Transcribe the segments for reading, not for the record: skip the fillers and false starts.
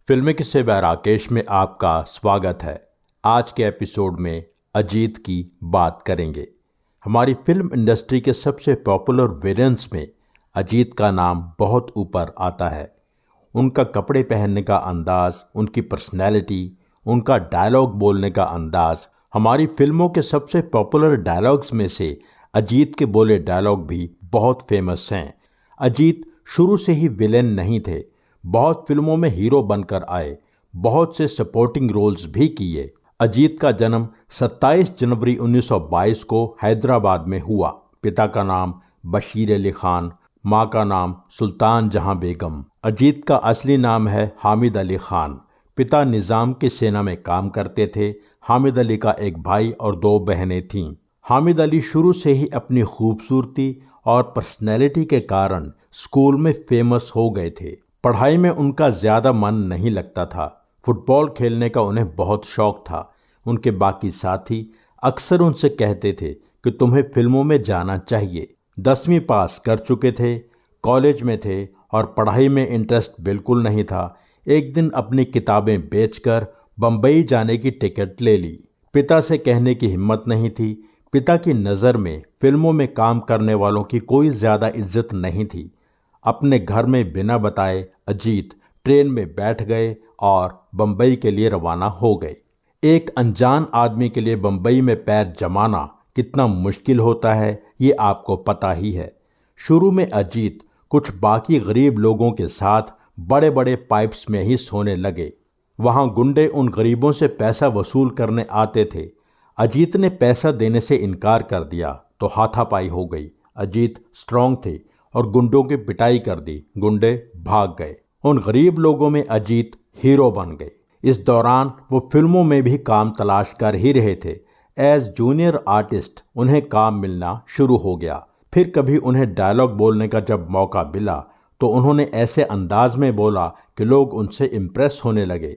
फिल्मी किस्से बाय राकेश में आपका स्वागत है। आज के एपिसोड में अजीत की बात करेंगे। हमारी फिल्म इंडस्ट्री के सबसे पॉपुलर विलेंस में अजीत का नाम बहुत ऊपर आता है। उनका कपड़े पहनने का अंदाज, उनकी पर्सनैलिटी, उनका डायलॉग बोलने का अंदाज, हमारी फिल्मों के सबसे पॉपुलर डायलॉग्स में से अजीत के बोले डायलॉग भी बहुत फेमस हैं। अजीत शुरू से ही विलेन नहीं थे, बहुत फिल्मों में हीरो बनकर आए, बहुत से सपोर्टिंग रोल्स भी किए। अजीत का जन्म 27 जनवरी 1922 को हैदराबाद में हुआ। पिता का नाम बशीर अली खान, माँ का नाम सुल्तान जहां बेगम। अजीत का असली नाम है हामिद अली खान। पिता निज़ाम की सेना में काम करते थे। हामिद अली का एक भाई और 2 बहनें थीं। हामिद अली शुरू से ही अपनी खूबसूरती और पर्सनैलिटी के कारण स्कूल में फेमस हो गए थे। पढ़ाई में उनका ज़्यादा मन नहीं लगता था। फुटबॉल खेलने का उन्हें बहुत शौक था। उनके बाकी साथी अक्सर उनसे कहते थे कि तुम्हें फिल्मों में जाना चाहिए। 10वीं पास कर चुके थे, कॉलेज में थे और पढ़ाई में इंटरेस्ट बिल्कुल नहीं था। एक दिन अपनी किताबें बेचकर बम्बई जाने की टिकट ले ली। पिता से कहने की हिम्मत नहीं थी। पिता की नज़र में फिल्मों में काम करने वालों की कोई ज़्यादा इज्जत नहीं थी। अपने घर में बिना बताए अजीत ट्रेन में बैठ गए और बम्बई के लिए रवाना हो गए। एक अनजान आदमी के लिए बम्बई में पैर जमाना कितना मुश्किल होता है, ये आपको पता ही है। शुरू में अजीत कुछ बाकी गरीब लोगों के साथ बड़े बड़े पाइप्स में ही सोने लगे। वहाँ गुंडे उन गरीबों से पैसा वसूल करने आते थे। अजीत ने पैसा देने से इनकार कर दिया तो हाथापाई हो गई। अजीत स्ट्रांग थे और गुंडों की पिटाई कर दी। गुंडे भाग गए। उन गरीब लोगों में अजीत हीरो बन गए। इस दौरान वो फिल्मों में भी काम तलाश कर ही रहे थे। एज जूनियर आर्टिस्ट उन्हें काम मिलना शुरू हो गया। फिर कभी उन्हें डायलॉग बोलने का जब मौका मिला तो उन्होंने ऐसे अंदाज में बोला कि लोग उनसे इम्प्रेस होने लगे।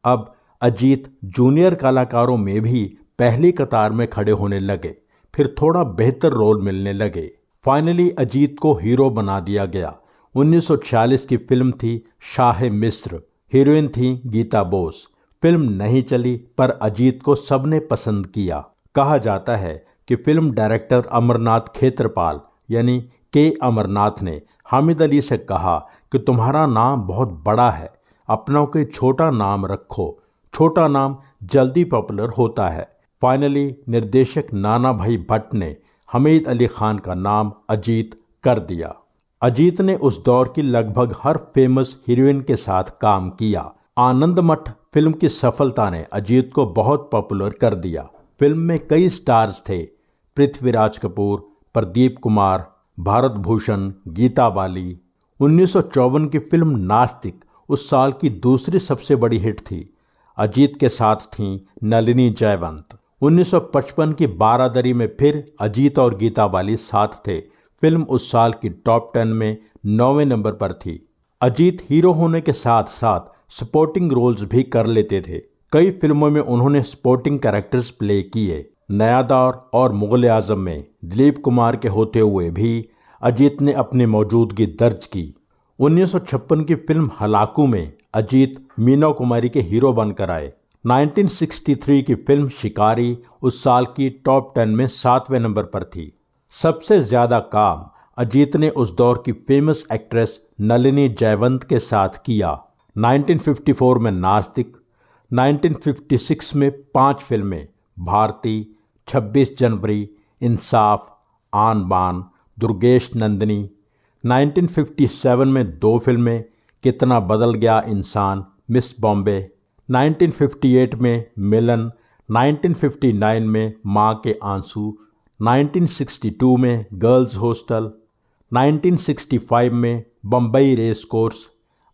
अब अजीत जूनियर कलाकारों में भी पहली कतार में खड़े होने लगे। फिर थोड़ा बेहतर रोल मिलने लगे। फाइनली अजीत को हीरो बना दिया गया। 1946 की फिल्म थी शाह मिस्र। हीरोइन थी गीता बोस। फिल्म नहीं चली पर अजीत को सबने पसंद किया। कहा जाता है कि फिल्म डायरेक्टर अमरनाथ खेत्रपाल यानी के अमरनाथ ने हामिद अली से कहा कि तुम्हारा नाम बहुत बड़ा है, अपना कोई छोटा नाम रखो। छोटा नाम जल्दी पॉपुलर होता है। फाइनली निर्देशक नाना भाई भट्ट ने हमीद अली खान का नाम अजीत कर दिया। अजीत ने उस दौर की लगभग हर फेमस हीरोइन के साथ काम किया। आनंद मठ फिल्म की सफलता ने अजीत को बहुत पॉपुलर कर दिया। फिल्म में कई स्टार्स थे, पृथ्वीराज कपूर, प्रदीप कुमार, भारत भूषण, गीता बाली। 1954 की फिल्म नास्तिक उस साल की दूसरी सबसे बड़ी हिट थी। अजीत के साथ थीं नलिनी जयवंत। 1955 की बारादरी में फिर अजीत और गीता बाली साथ थे। फिल्म उस साल की टॉप 10 में 9वें नंबर पर थी। अजीत हीरो होने के साथ साथ सपोर्टिंग रोल्स भी कर लेते थे। कई फिल्मों में उन्होंने सपोर्टिंग कैरेक्टर्स प्ले किए। नया दौर और मुगल आजम में दिलीप कुमार के होते हुए भी अजीत ने अपनी मौजूदगी दर्ज की। 1956 की फिल्म हलाकू में अजीत मीना कुमारी के हीरो बनकर आए। 1963 की फिल्म शिकारी उस साल की टॉप 10 में 7वें नंबर पर थी। सबसे ज़्यादा काम अजीत ने उस दौर की फेमस एक्ट्रेस नलिनी जयवंत के साथ किया। 1954 में नास्तिक, 1956 में 5 फिल्में भारती, 26 जनवरी, इंसाफ, आन बान, दुर्गेश नंदिनी। 1957 में 2 फिल्में कितना बदल गया इंसान, मिस बॉम्बे। 1958 में मिलन, 1959 में माँ के आंसू, 1962 में गर्ल्स हॉस्टल, 1965 में बम्बई रेस कोर्स।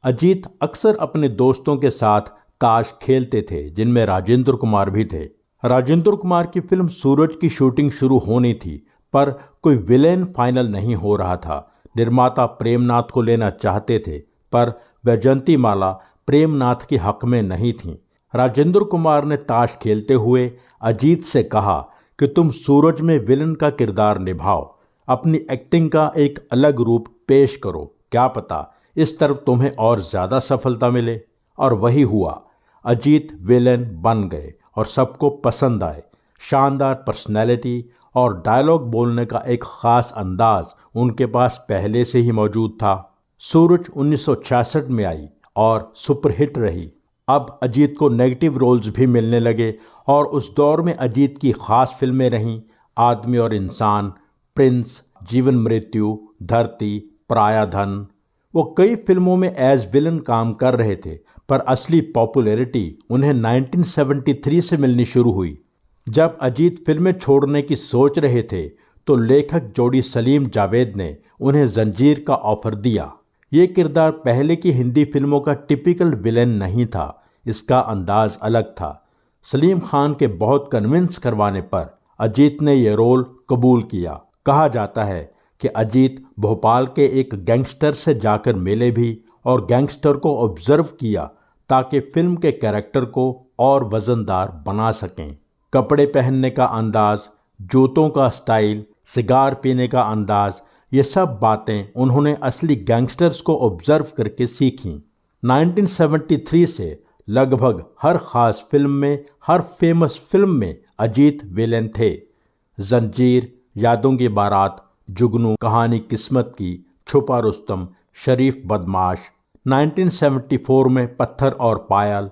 अजीत अक्सर अपने दोस्तों के साथ ताश खेलते थे, जिनमें राजेंद्र कुमार भी थे। राजेंद्र कुमार की फिल्म सूरज की शूटिंग शुरू होनी थी पर कोई विलेन फाइनल नहीं हो रहा था। निर्माता प्रेमनाथ को लेना चाहते थे पर वैजंती माला प्रेमनाथ के हक में नहीं थीं। राजेंद्र कुमार ने ताश खेलते हुए अजीत से कहा कि तुम सूरज में विलन का किरदार निभाओ, अपनी एक्टिंग का एक अलग रूप पेश करो, क्या पता इस तरफ तुम्हें और ज़्यादा सफलता मिले। और वही हुआ। अजीत विलेन बन गए और सबको पसंद आए। शानदार पर्सनैलिटी और डायलॉग बोलने का एक ख़ास अंदाज उनके पास पहले से ही मौजूद था। सूरज 1966 में आई और सुपरहिट रही। अब अजीत को नेगेटिव रोल्स भी मिलने लगे और उस दौर में अजीत की खास फिल्में रहीं आदमी और इंसान, प्रिंस, जीवन मृत्यु, धरती, परायाधन। वो कई फिल्मों में एज विलन काम कर रहे थे, पर असली पॉपुलैरिटी उन्हें 1973 से मिलनी शुरू हुई। जब अजीत फिल्में छोड़ने की सोच रहे थे तो लेखक जोड़ी सलीम जावेद ने उन्हें जंजीर का ऑफर दिया। ये किरदार पहले की हिंदी फिल्मों का टिपिकल विलेन नहीं था, इसका अंदाज अलग था। सलीम खान के बहुत कन्विंस करवाने पर अजीत ने यह रोल कबूल किया। कहा जाता है कि अजीत भोपाल के एक गैंगस्टर से जाकर मिले भी और गैंगस्टर को ऑब्जर्व किया ताकि फिल्म के कैरेक्टर को और वजनदार बना सकें। कपड़े पहनने का अंदाज, जूतों का स्टाइल, सिगार पीने का अंदाज, ये सब बातें उन्होंने असली गैंगस्टर्स को ऑब्जर्व करके सीखीं। 1973 से लगभग हर खास फिल्म में, हर फेमस फिल्म में अजीत विलेन थे। जंजीर, यादों की बारात, जुगनू, कहानी किस्मत की, छुपा रुस्तम, शरीफ बदमाश, 1974 में पत्थर और पायल,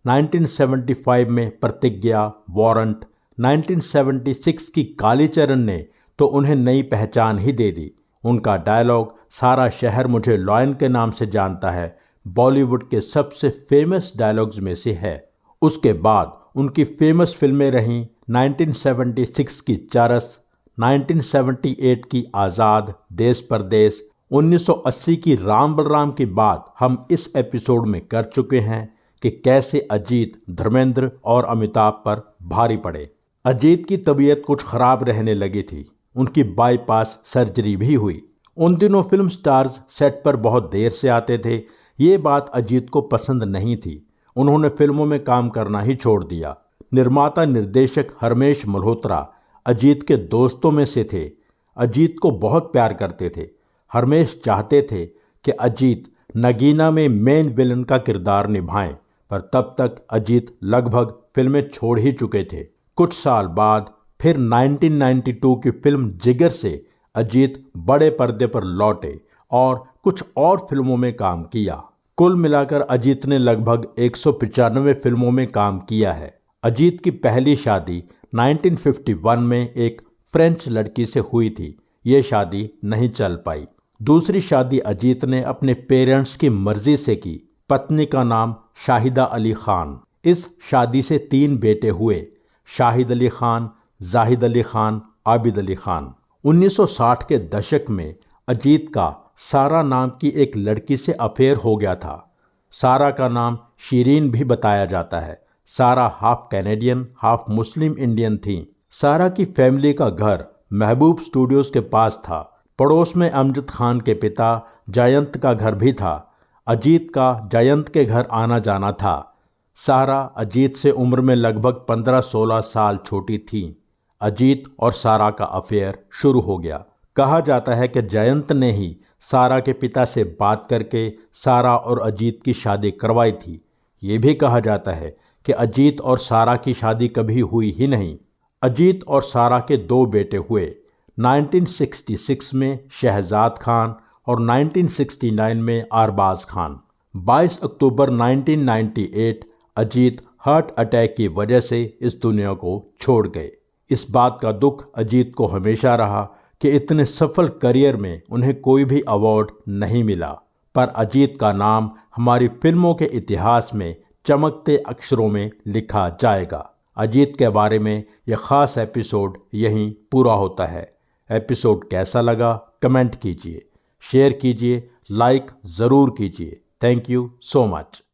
1975 में प्रतिज्ञा, वारंट, 1976 की कालीचरण ने तो उन्हें नई पहचान ही दे दी। उनका डायलॉग सारा शहर मुझे लॉयन के नाम से जानता है बॉलीवुड के सबसे फेमस डायलॉग्स में से है। उसके बाद उनकी फेमस फिल्में रहीं 1976 की चरस, 1978 की आज़ाद, देश परदेश, 1980 की राम बलराम की बात हम इस एपिसोड में कर चुके हैं कि कैसे अजीत धर्मेंद्र और अमिताभ पर भारी पड़े। अजीत की तबीयत कुछ खराब रहने लगी थी। उनकी बाईपास सर्जरी भी हुई। उन दिनों फिल्म स्टार्स सेट पर बहुत देर से आते थे। ये बात अजीत को पसंद नहीं थी। उन्होंने फिल्मों में काम करना ही छोड़ दिया। निर्माता निर्देशक हरमेश मल्होत्रा अजीत के दोस्तों में से थे। अजीत को बहुत प्यार करते थे। हरमेश चाहते थे कि अजीत नगीना में मेन विलन का किरदार निभाएं, पर तब तक अजीत लगभग फिल्में छोड़ ही चुके थे। कुछ साल बाद फिर 1992 की फिल्म जिगर से अजीत बड़े पर्दे पर लौटे और कुछ और फिल्मों में काम किया। कुल मिलाकर अजीत ने लगभग 195 फिल्मों में काम किया है। अजीत की पहली शादी 1951 में एक फ्रेंच लड़की से हुई थी। ये शादी नहीं चल पाई। दूसरी शादी अजीत ने अपने पेरेंट्स की मर्जी से की। पत्नी का नाम शाहिदा अली खान। इस शादी से 3 बेटे हुए, शाहिद अली खान, जाहिद अली खान, आबिद अली खान। 1960 के दशक में अजीत का सारा नाम की एक लड़की से अफेयर हो गया था। सारा का नाम शीरीन भी बताया जाता है। सारा हाफ कैनेडियन हाफ मुस्लिम इंडियन थी। सारा की फैमिली का घर महबूब स्टूडियोज के पास था। पड़ोस में अमजद खान के पिता जयंत का घर भी था। अजीत का जयंत के घर आना जाना था। सारा अजीत से उम्र में लगभग 15-16 साल छोटी थी। अजीत और सारा का अफेयर शुरू हो गया। कहा जाता है कि जयंत ने ही सारा के पिता से बात करके सारा और अजीत की शादी करवाई थी। ये भी कहा जाता है कि अजीत और सारा की शादी कभी हुई ही नहीं। अजीत और सारा के 2 बेटे हुए। 1966 में शहजाद खान और 1969 में अरबाज खान। 22 अक्टूबर 1998 अजीत हार्ट अटैक की वजह से इस दुनिया को छोड़ गए। इस बात का दुख अजीत को हमेशा रहा कि इतने सफल करियर में उन्हें कोई भी अवार्ड नहीं मिला, पर अजीत का नाम हमारी फिल्मों के इतिहास में चमकते अक्षरों में लिखा जाएगा। अजीत के बारे में यह खास एपिसोड यहीं पूरा होता है। एपिसोड कैसा लगा कमेंट कीजिए, शेयर कीजिए, लाइक ज़रूर कीजिए। Thank you so much.